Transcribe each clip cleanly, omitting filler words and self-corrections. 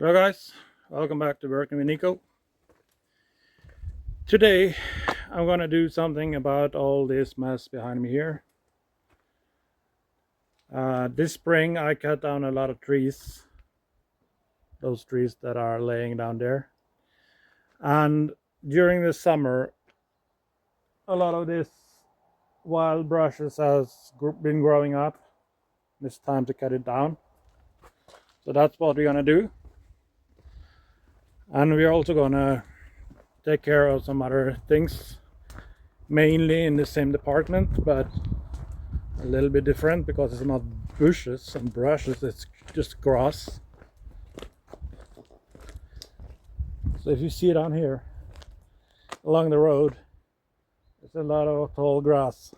Hello guys, welcome back to Working with Niko. Today I'm gonna do something about all this mess behind me here. This spring I cut down a lot of trees, those trees that are laying down there, and during the summer a lot of this wild brushes has been growing up. It's time to cut it down, so that's what we're gonna do. And we're also gonna take care of some other things, mainly in the same department, but a little bit different because it's not bushes and brushes, it's just grass. So if you see down here along the road, there's a lot of tall grass.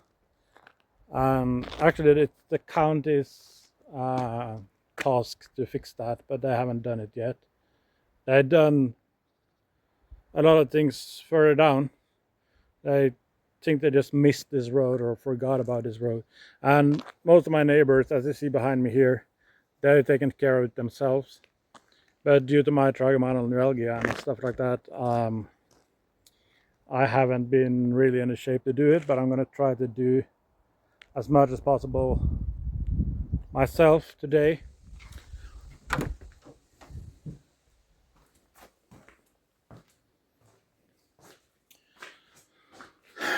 Actually it's the county's task to fix that, but they haven't done it yet. They've done a lot of things further down. I think they just missed this road or forgot about this road. And most of my neighbors, as you see behind me here, they're taking care of it themselves. But due to my trigeminal neuralgia and stuff like that, I haven't been really in the shape to do it, but I'm going to try to do as much as possible myself today.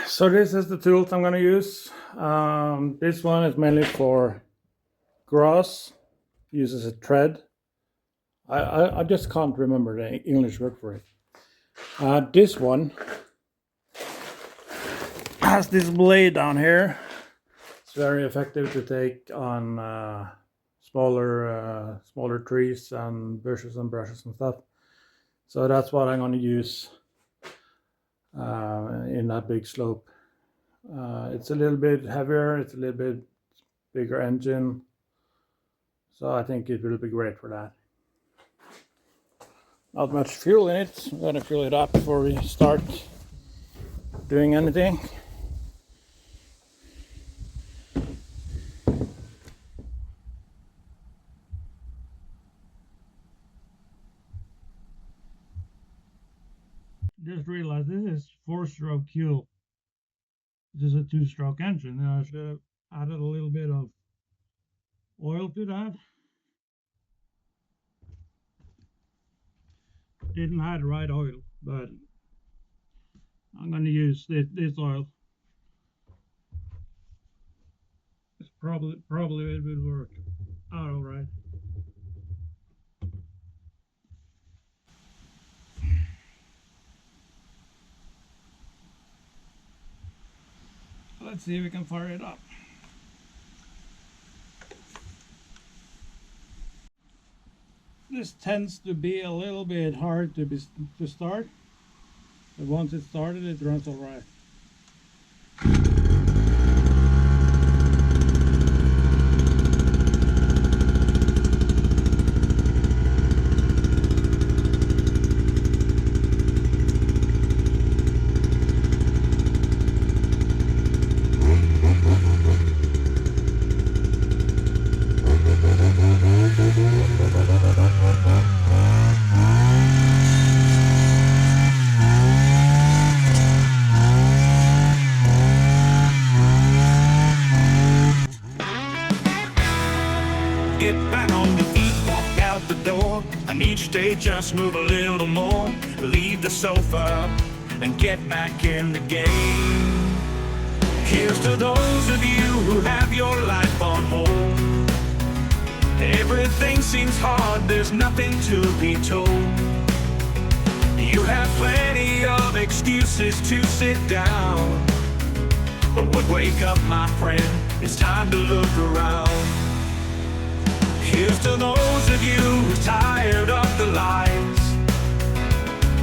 So this is the tools I'm going to use. This one is mainly for grass, uses a thread. I just can't remember the English word for it. This one has this blade down here. It's very effective to take on smaller trees and bushes and brushes and stuff. So that's what I'm going to use in that big slope. It's a little bit heavier, it's a little bit bigger engine, so I think it will be great for that. Not much fuel in it. I'm gonna fill it up before we start doing anything. Just realized this is 4-stroke fuel. This is a 2-stroke engine. I should have added a little bit of oil to that. Didn't have the right oil, but I'm going to use this oil. It's probably it will work out all right. Let's see if we can fire it up. This tends to be a little bit hard to start, but once it's started, it runs all right. Get back on your feet, walk out the door, and each day just move a little more. Leave the sofa and get back in the game. Here's to those of you who have your life on hold. Everything seems hard, there's nothing to be told. You have plenty of excuses to sit down, but wake up, my friend, it's time to look around. Here's to those of you who are tired of the lies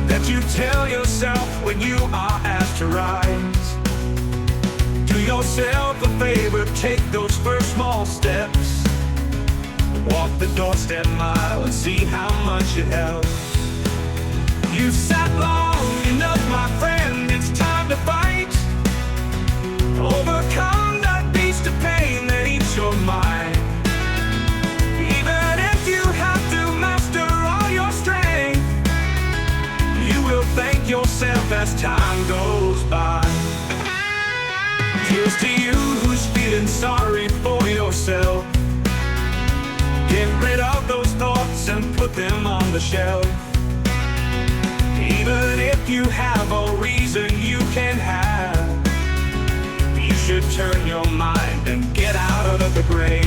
that you tell yourself when you are asked to rise. Do yourself a favor, take those first small steps. Walk the doorstep mile and see how much it helps. You've sat long enough, my friend, it's time to fight. Overcome that beast of pain that eats your mind. Even if you have to master all your time goes by. Here's to you who's feeling sorry for yourself. Get rid of those thoughts and put them on the shelf. Even if you have a reason you can have, you should turn your mind and get out of the grave.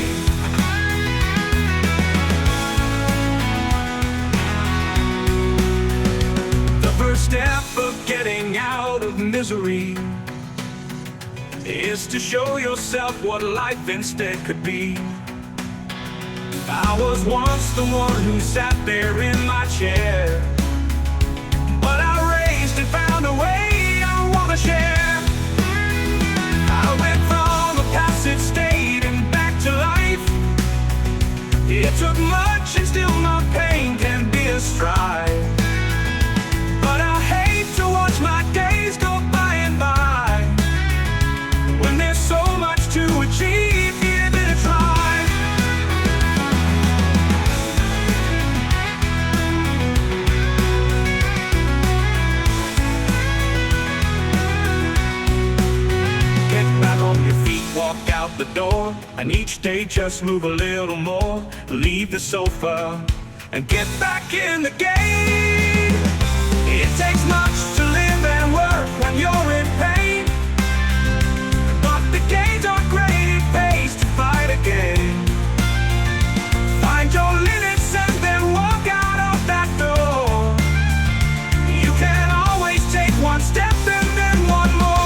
The first step of getting out of misery is to show yourself what life instead could be. I was once the one who sat there in my chair, but I raised and found a way I want to share. I went from a passive state and back to life. It took much and still my pain can be a strife. But I hate to watch my days go by and by, when there's so much to achieve, give it a try. Walk out the door, and each day just move a little more. Leave the sofa and get back in the game. It takes much to live and work when you're in pain, but the gains are great, it pays to fight again. Find your limits and then walk out of that door. You can always take one step and then one more.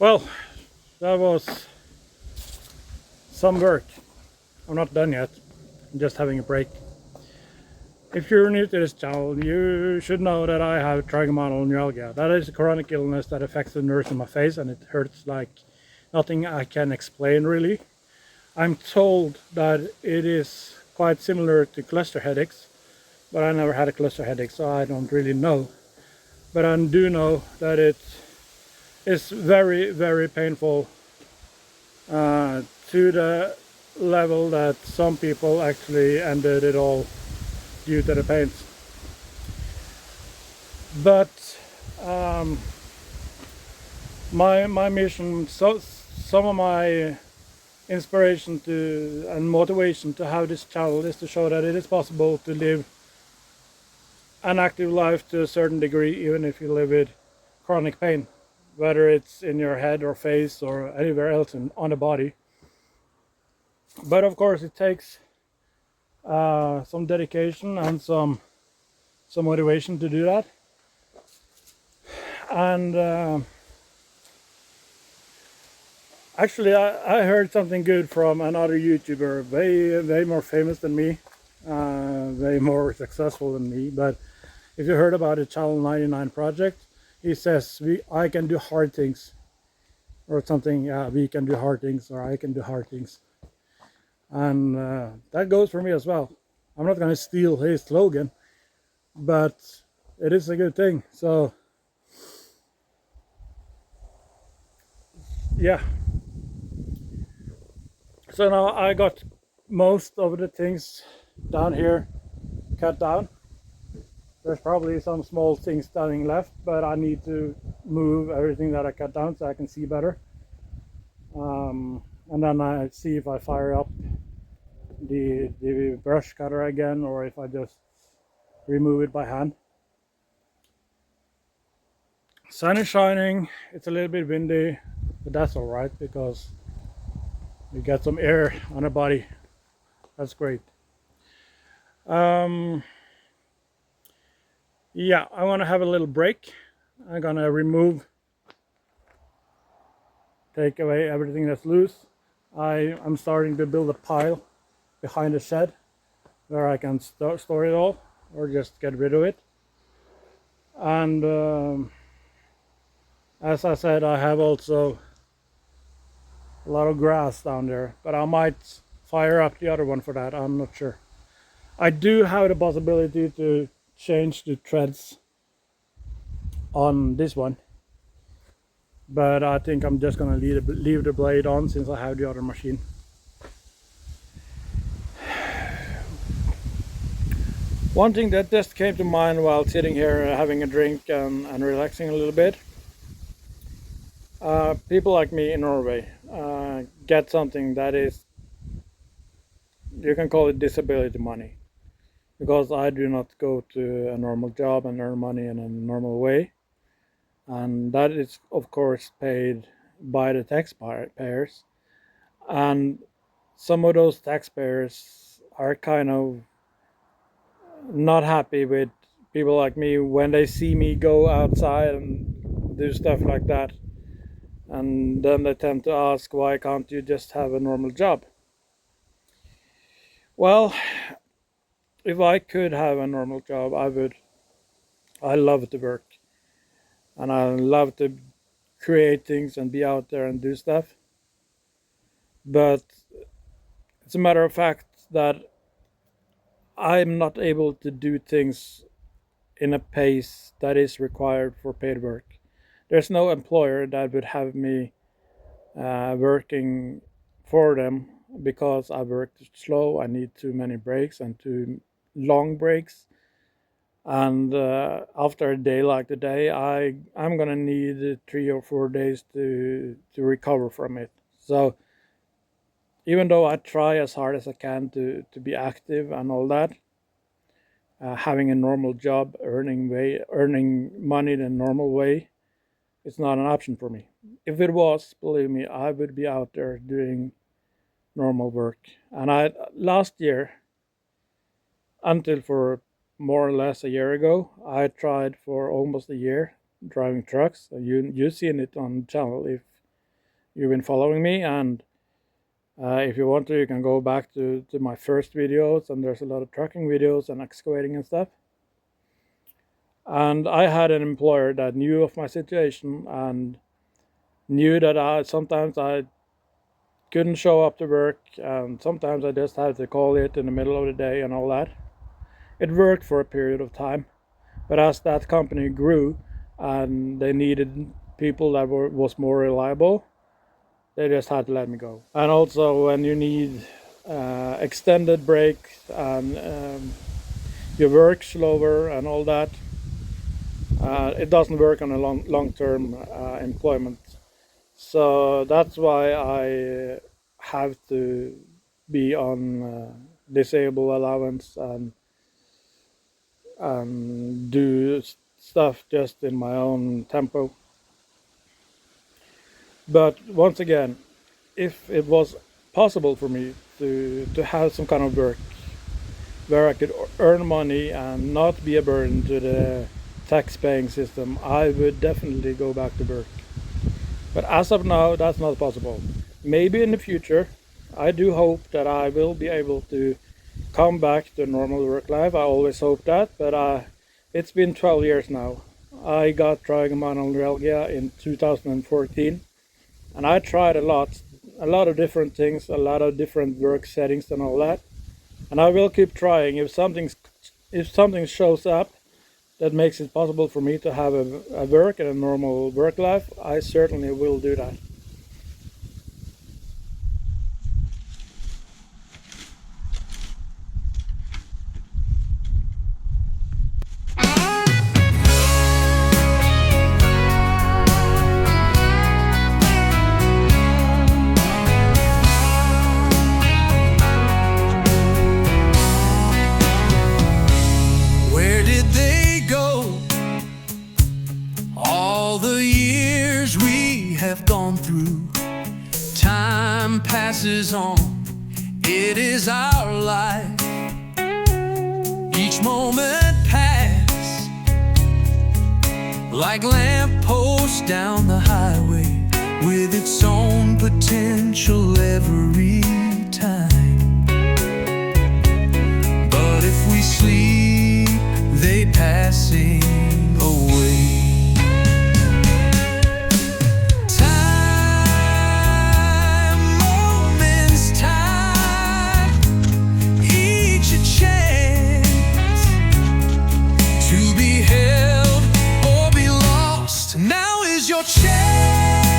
Well, that was some work. I'm not done yet. I'm just having a break. If you're new to this channel, you should know that I have trigeminal neuralgia. That is a chronic illness that affects the nerves in my face, and it hurts like nothing I can explain really. I'm told that it is quite similar to cluster headaches, but I never had a cluster headache, so I don't really know. But I do know that it is very, very painful, to the level that some people actually ended it all due to the pains. But my mission, so some of my inspiration to and motivation to have this channel is to show that it is possible to live an active life to a certain degree, even if you live with chronic pain, whether it's in your head or face or anywhere else on the body. But of course it takes some dedication and some motivation to do that. And actually I heard something good from another YouTuber, way more famous than me, way more successful than me. But if you heard about the Channel 99 project, he says I can do hard things, or something. Yeah, we can do hard things, or I can do hard things. And that goes for me as well. I'm not going to steal his slogan, but it is a good thing. So yeah, so now I got most of the things down here cut down. There's probably some small things standing left, but I need to move everything that I cut down so I can see better. And then I see if I fire up the brush cutter again, or if I just remove it by hand. Sun is shining. It's a little bit windy, but that's all right, because You get some air on the body. That's great. Yeah, I want to have a little break. I'm gonna take away everything that's loose. I'm starting to build a pile behind the shed where I can store it all or just get rid of it. And as I said, I have also a lot of grass down there, but I might fire up the other one for that. I'm not sure. I do have the possibility to change the threads on this one, but I think I'm just gonna leave the blade on since I have the other machine. One thing that just came to mind while sitting here having a drink and relaxing a little bit, people like me in Norway get something that is, you can call it disability money, because I do not go to a normal job and earn money in a normal way, and that is of course paid by the taxpayers, and some of those taxpayers are kind of not happy with people like me when they see me go outside and do stuff like that, and then they tend to ask, why can't you just have a normal job? Well, if I could have a normal job, I would. I love to work and I love to create things and be out there and do stuff, but it's a matter of fact that I'm not able to do things in a pace that is required for paid work. There's no employer that would have me working for them because I work slow. I need too many breaks and too long breaks, and after a day like today, I'm gonna need 3 or 4 days to recover from it. So even though I try as hard as I can to be active and all that, having a normal job, earning money the normal way, it's not an option for me. If it was, believe me, I would be out there doing normal work. And I last year, until for more or less a year ago, I tried for almost a year driving trucks. You've seen it on the channel if you've been following me, and if you want to, you can go back to my first videos, and there's a lot of trucking videos and excavating and stuff. And I had an employer that knew of my situation and knew that sometimes I couldn't show up to work, and sometimes I just had to call it in the middle of the day and all that. It worked for a period of time, but as that company grew and they needed people that was more reliable, they just had to let me go. And also when you need extended breaks and you work slower and all that, it doesn't work on a long-term employment. So that's why I have to be on disabled allowance and do stuff just in my own tempo. But once again, if it was possible for me to have some kind of work where I could earn money and not be a burden to the tax-paying system, I would definitely go back to work. But as of now, that's not possible. Maybe in the future, I do hope that I will be able to come back to normal work life. I always hope that, but it's been 12 years now. I got Trigeminal Neuralgia in 2014, and I tried a lot of different things, a lot of different work settings and all that. And I will keep trying. If something shows up that makes it possible for me to have a work and a normal work life, I certainly will do that. Where did they go? All the years we have gone through. Time time passes on, it is our life. Each moment pass like lampposts down the highway, with its own potential every time. But if we sleep, they passing away. Chance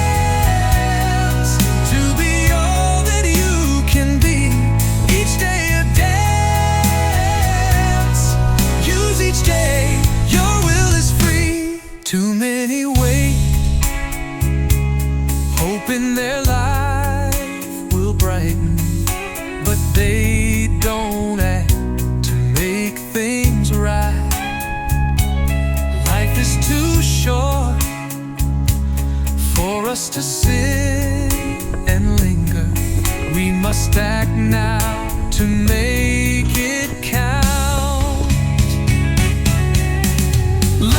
to be all that you can be. Each day a dance. Use each day, your will is free. Too many wait, hoping their life will brighten, but they don't act to make things right. Life is too short for us to sit and linger. We must act now to make it count. Life,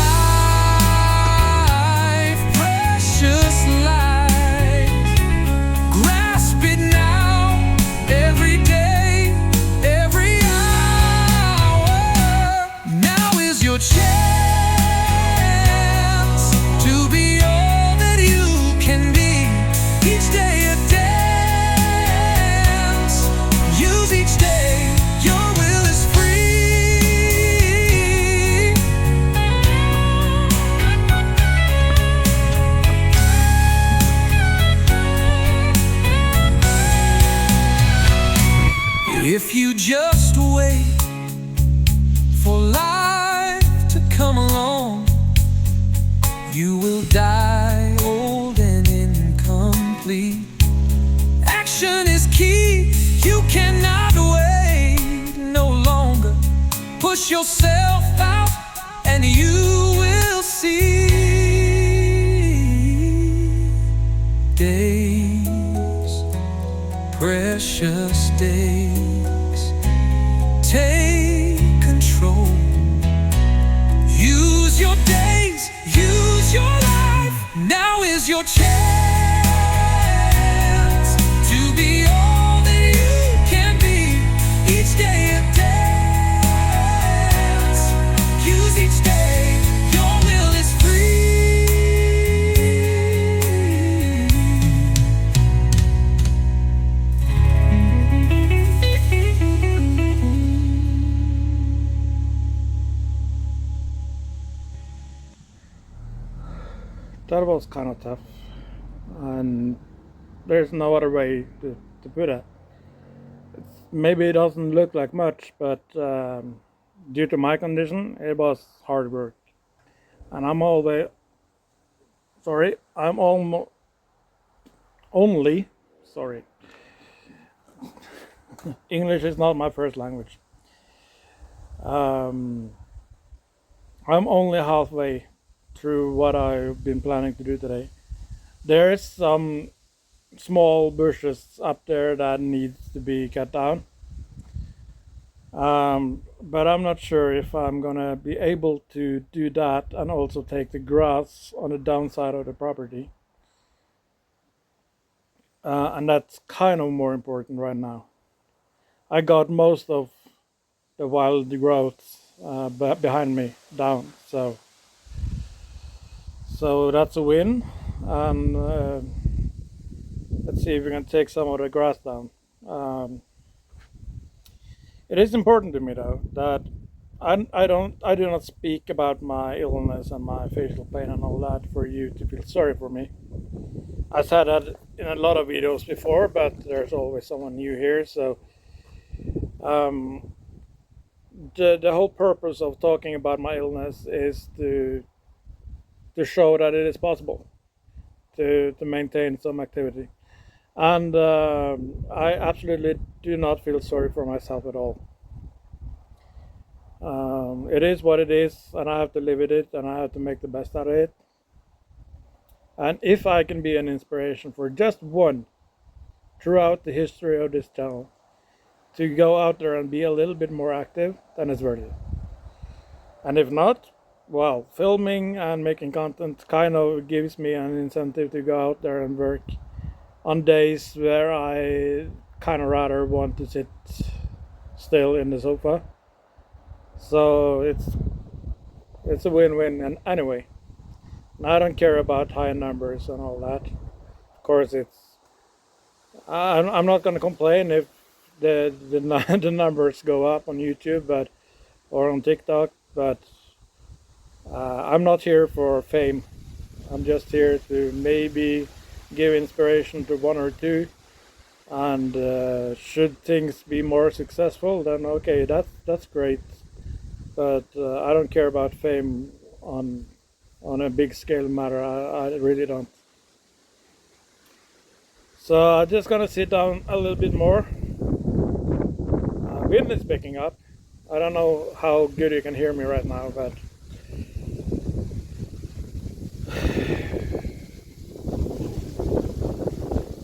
precious life, grasp it now. Every day, every hour, now is your chance. If you just wait for life to come along, you will die old and incomplete. Action is key, you cannot wait no longer. Push yourself out and you will see. Days, precious days, take control. Use your days, use your life. Now is your chance to be all that you can be. Each day a dance. Use each day, your will is free. That was kind of tough, and there's no other way to put it. Maybe it doesn't look like much, but due to my condition, it was hard work. And I'm always sorry. I'm almost only sorry. English is not my first language. I'm only halfway through what I've been planning to do today. There is some small bushes up there that needs to be cut down. But I'm not sure if I'm gonna be able to do that and also take the grass on the downside of the property. And that's kind of more important right now. I got most of the wild growth behind me down, so that's a win. And let's see if we can take some of the grass down. It is important to me though that I do not speak about my illness and my facial pain and all that for you to feel sorry for me. I said that in a lot of videos before, but there's always someone new here, so um, the whole purpose of talking about my illness is to show that it is possible to maintain some activity. And I absolutely do not feel sorry for myself at all. It is what it is, and I have to live with it, and I have to make the best out of it. And if I can be an inspiration for just one throughout the history of this channel to go out there and be a little bit more active, then it's worth it. And if not, well, filming and making content kind of gives me an incentive to go out there and work on days where I kind of rather want to sit still in the sofa. So it's a win-win. And anyway, I don't care about high numbers and all that. Of course, I'm not gonna complain if the numbers go up on YouTube, but or on TikTok, but I'm not here for fame. I'm just here to maybe give inspiration to one or two, and should things be more successful, then okay, that's great. But I don't care about fame on a big scale matter. I really don't. So I'm just gonna sit down a little bit more. Wind is picking up. I don't know how good you can hear me right now, but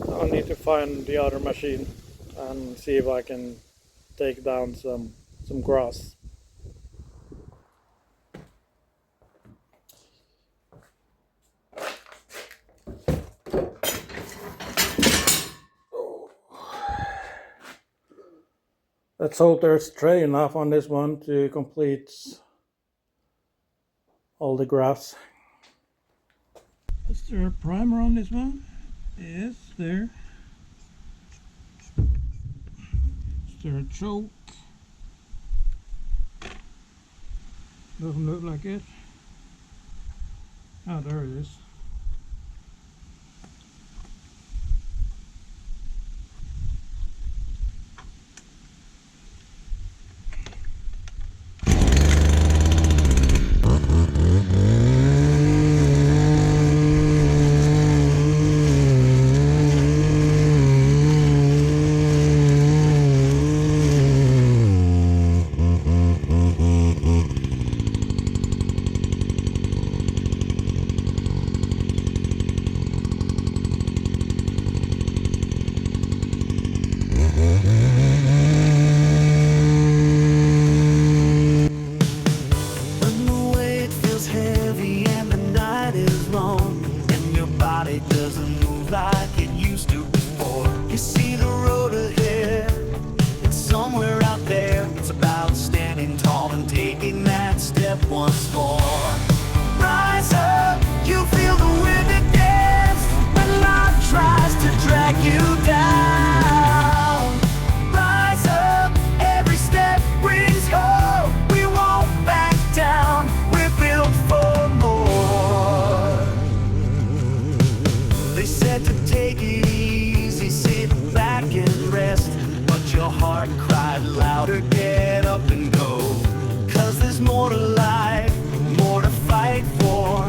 I'll need to find the other machine and see if I can take down some grass. Let's hope there's tray enough on this one to complete all the graphs. Is there a primer on this one? Yes, there. Is there a choke? Doesn't look like it. Oh, there it is. Once more, rise up, you feel the wind against when life tries to drag you down. Rise up, every step brings hope. We won't back down, we're built for more. They said to take it easy, sit back and rest, but your heart cried louder, get up and go. 'Cause there's more to life, more to fight for,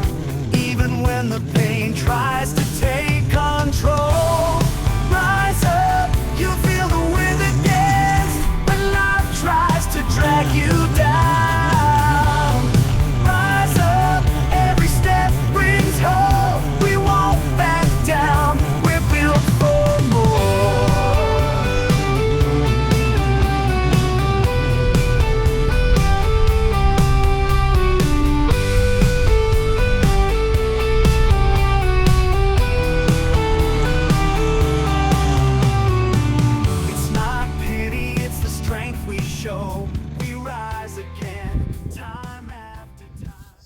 even when the pain tries to take control. Rise up, you feel the wind against when life tries to drag you down. Rise up, every step brings hope. We won't back down, we're built for more.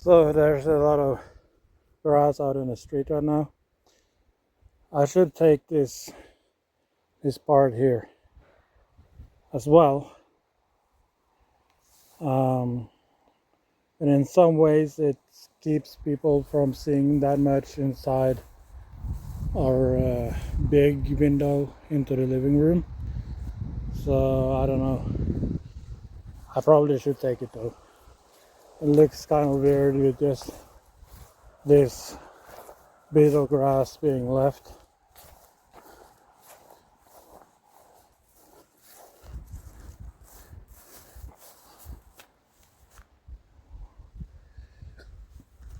So there's a lot of grass out in the street right now. I should take this part here as well. And in some ways it keeps people from seeing that much inside our big window into the living room. So I don't know. I probably should take it though. It looks kind of weird with just this bit of grass being left.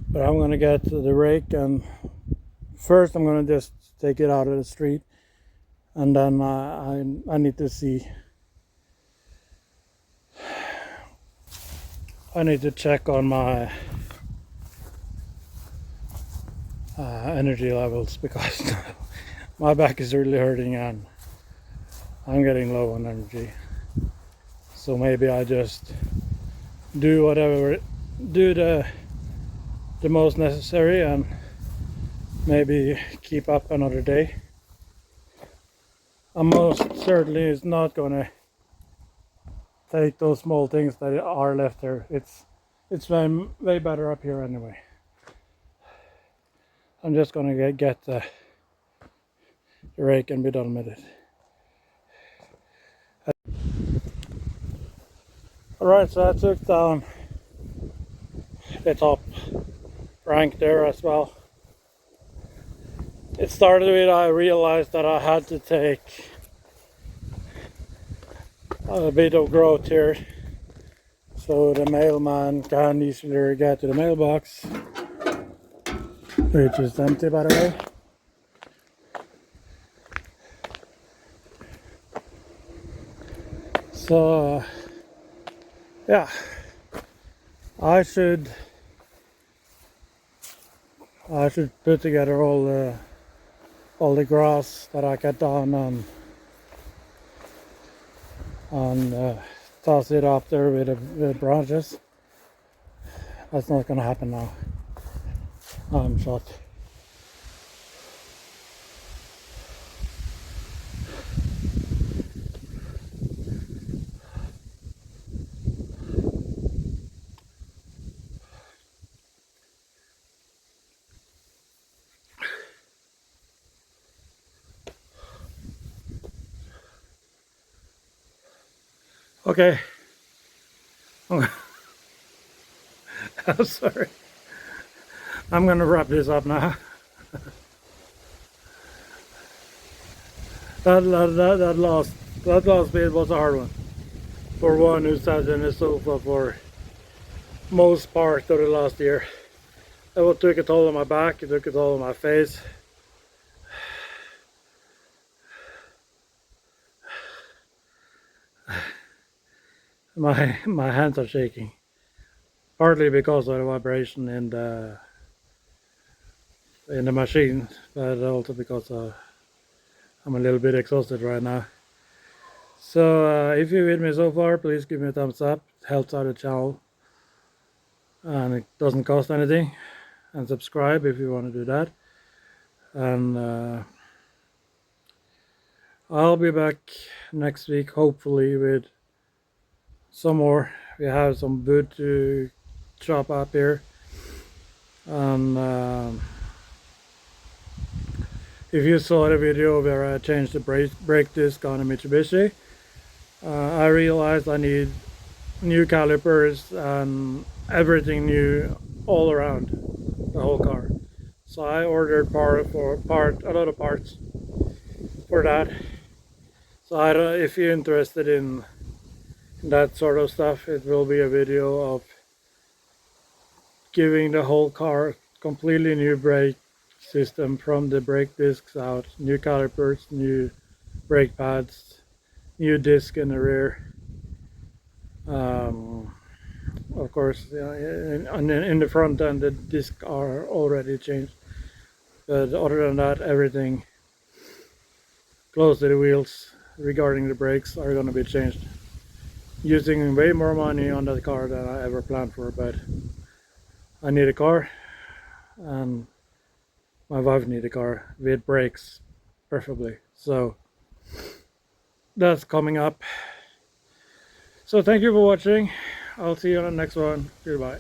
But I'm gonna get the rake, and first I'm gonna just take it out of the street and then I need to see. I need to check on my energy levels because my back is really hurting and I'm getting low on energy. So maybe I just do the most necessary and maybe keep up another day. I'm most certainly is not gonna take those small things that are left there. It's way better up here anyway. I'm just gonna get the rake and be done with it. Alright, so I took down the top rank there as well. It started with I realized that I had to take a bit of growth here so the mailman can easily get to the mailbox, which is empty by the way. So yeah, I should put together all the grass that I cut down and toss it up there with the branches. That's not gonna happen now. I'm shot. Okay. I'm sorry. I'm gonna wrap this up now. That last bit was a hard one. For one who sat in the sofa for most part of the last year. It took a toll on my back, it took a toll on my face. My hands are shaking. Partly because of the vibration in the machine, but also because I'm a little bit exhausted right now. So if you're with me so far, please give me a thumbs up. It helps out the channel and it doesn't cost anything. And subscribe if you want to do that. And I'll be back next week hopefully with some more. We have some wood to chop up here, and if you saw the video where I changed the brake disc on a Mitsubishi, I realized I need new calipers and everything new all around the whole car. So I ordered a lot of parts for that. So if you're interested in that sort of stuff, it will be a video of giving the whole car completely new brake system from the brake discs out, new calipers, new brake pads, new disc in the rear. Of course, in the front end the discs are already changed, but other than that, everything close to the wheels regarding the brakes are going to be changed. Using way more money on that car than I ever planned for, but I need a car and my wife needs a car with brakes preferably, so that's coming up. So thank you for watching. I'll see you on the next one. Goodbye.